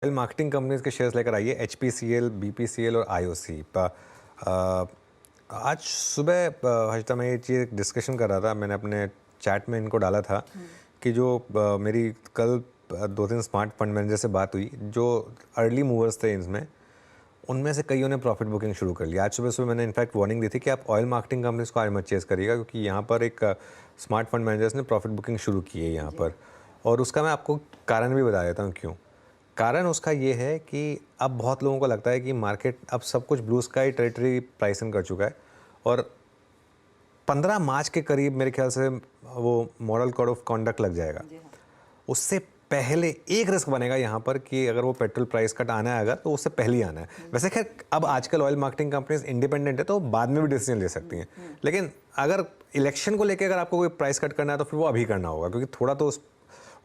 Oil marketing companies के shares लेकर आइए, HPCL, BPCL और IOC। आज सुबह हर्षिता मैं ये चीज़ डिस्कशन कर रहा था, मैंने अपने चैट में इनको डाला था कि जो मेरी कल 2-3 स्मार्ट फंड मैनेजर से बात हुई जो अर्ली मूवर्स थे इसमें, उनमें से कईयों ने प्रॉफिट बुकिंग शुरू कर लिया। आज सुबह मैंने इनफैक्ट वार्निंग दी थी कि आप ऑयल मार्केटिंग कंपनीज को आज मत चेस करिएगा, क्योंकि यहाँ पर एक स्मार्ट फंड मैनेजर्स ने प्रॉफिट बुकिंग शुरू की है यहाँ पर। और उसका मैं आपको कारण भी बता देता हूँ क्यों। कारण उसका ये है कि अब बहुत लोगों को लगता है कि मार्केट अब सब कुछ ब्लू स्काई टेरिटरी प्राइसिंग कर चुका है, और 15 मार्च के करीब मेरे ख्याल से वो मॉडल कोड ऑफ कॉन्डक्ट लग जाएगा। उससे पहले एक रिस्क बनेगा यहाँ पर कि अगर वो पेट्रोल प्राइस कट आना है अगर, तो उससे पहले ही आना है। वैसे खैर अब आजकल ऑयल मार्केटिंग कंपनीज इंडिपेंडेंट है तो बाद में भी डिसीजन ले सकती हैं, लेकिन अगर इलेक्शन को लेकर अगर आपको कोई प्राइस कट करना है तो फिर वो अभी करना होगा, क्योंकि थोड़ा तो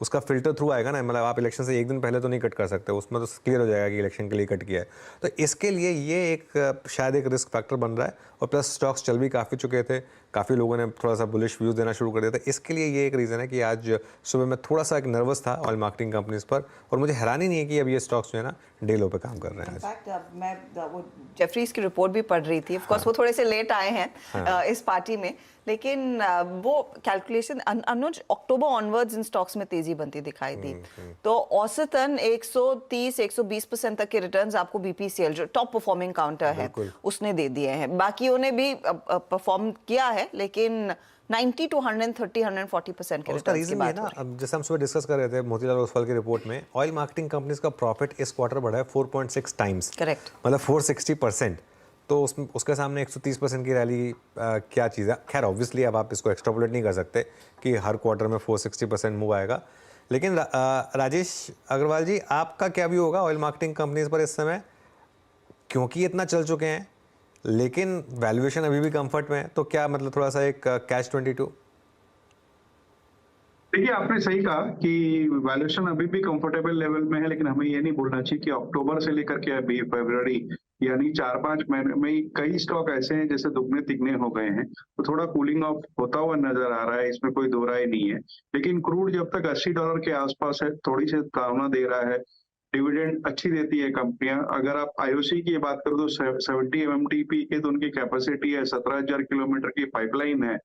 उसका फिल्टर थ्रू आएगा ना। मतलब आप इलेक्शन से एक दिन पहले तो नहीं कट कर सकते, उसमें तो क्लियर हो जाएगा कि इलेक्शन के लिए कट किया है। तो इसके लिए ये एक शायद एक रिस्क फैक्टर बन रहा है, और प्लस स्टॉक्स चल भी काफ़ी चुके थे, काफ़ी लोगों ने थोड़ा सा बुलिश व्यूज़ देना शुरू कर दिया था। इसके लिए ये एक रीज़न है कि आज सुबह मैं थोड़ा सा एक नर्वस था ऑयल मार्केटिंग कंपनीज पर, और मुझे हैरानी नहीं है कि अब ये स्टॉक्स जो है ना डे लो पे काम कर रहे हैं। इनफैक्ट मैं वो जेफरीज की रिपोर्ट भी पढ़ रही थी। ऑफ कोर्स वो थोड़े से लेट आए हैं इस पार्टी में, लेकिन वो कैलकुलेशन अनुज अक्टूबर ऑनवर्ड्स इन स्टॉक्स में तेजी बनती दिखाई दी। तो औसतन 130-120% तक के रिटर्न्स आपको बीपीसीएल जो टॉप परफॉर्मिंग काउंटर है उसने दे दिए हैं। बाकियों ने भी परफॉर्म किया है, लेकिन 90 to 130-140% के रिटर्न्स की बात हो रही है। अब जैसे हम सुबह डिस्कस कर रहे थे मोतीलाल ओसवाल की रिपोर्ट में, ऑयल मार्केटिंग कंपनीज का प्रॉफिट इस क्वार्टर बढ़ा है 4.6 टाइम्स, करेक्ट, मतलब 460%। तो उसके सामने 130% की रैली क्या चीज़ है। खैर ऑब्वियसली अब आप इसको एक्सट्रापोलेट नहीं कर सकते कि हर क्वार्टर में 460% मूव आएगा, लेकिन राजेश अग्रवाल जी, आपका क्या व्यू होगा ऑयल मार्केटिंग कंपनीज पर इस समय, क्योंकि इतना चल चुके हैं लेकिन वैल्यूएशन अभी भी कंफर्ट में है, तो क्या मतलब थोड़ा सा एक कैच 22? देखिए, आपने सही कहा कि वैल्यूएशन अभी भी कंफर्टेबल लेवल में है, लेकिन हमें ये नहीं भूलना चाहिए कि अक्टूबर से लेकर के अभी फरवरी यानी 4-5 महीने में ही कई स्टॉक ऐसे हैं जैसे दुगने तिगने हो गए हैं, तो थोड़ा कूलिंग ऑफ होता हुआ नजर आ रहा है, इसमें कोई दो राय नहीं है। लेकिन क्रूड जब तक $80 के आसपास है, थोड़ी सी तावना दे रहा है, डिविडेंड अच्छी देती है कंपनियां। अगर आप आईओसी की बात करो तो 70 MMTP की तो उनकी कैपेसिटी है, 17,000 किलोमीटर की पाइपलाइन है,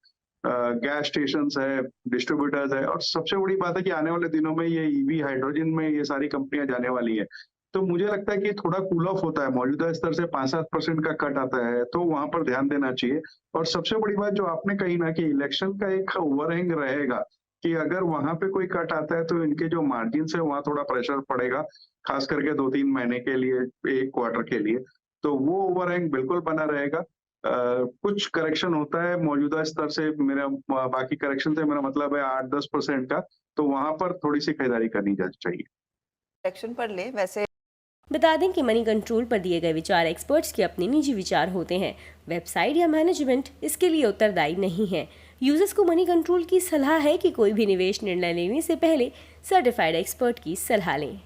गैस स्टेशन है, डिस्ट्रीब्यूटर्स है, और सबसे बड़ी बात है कि आने वाले दिनों में ये ईवी हाइड्रोजन में ये सारी कंपनियां जाने वाली है। तो मुझे लगता है कि थोड़ा कूल ऑफ होता है, मौजूदा स्तर से 5-7% का कट आता है, तो वहां पर ध्यान देना चाहिए। और सबसे बड़ी बात जो आपने कही ना कि इलेक्शन का एक ओवरहैंग रहेगा, कि अगर वहां पे कोई कट आता है तो इनके जो मार्जिन है वहां थोड़ा प्रेशर पड़ेगा, खास करके 2-3 महीने के लिए, एक क्वार्टर के लिए, तो वो ओवरहैंग बिल्कुल बना रहेगा। कुछ करेक्शन होता है मौजूदा स्तर से, मेरा बाकी करेक्शन से मेरा मतलब है 8-10% का, तो वहां पर थोड़ी सी खरीदारी करनी चाहिए। सेक्शन पर ले। वैसे बता दें कि मनी कंट्रोल पर दिए गए विचार एक्सपर्ट्स के अपने निजी विचार होते हैं। वेबसाइट या मैनेजमेंट इसके लिए उत्तरदायी नहीं है। यूजर्स को मनी कंट्रोल की सलाह है कि कोई भी निवेश निर्णय लेने से पहले सर्टिफाइड एक्सपर्ट की सलाह लें।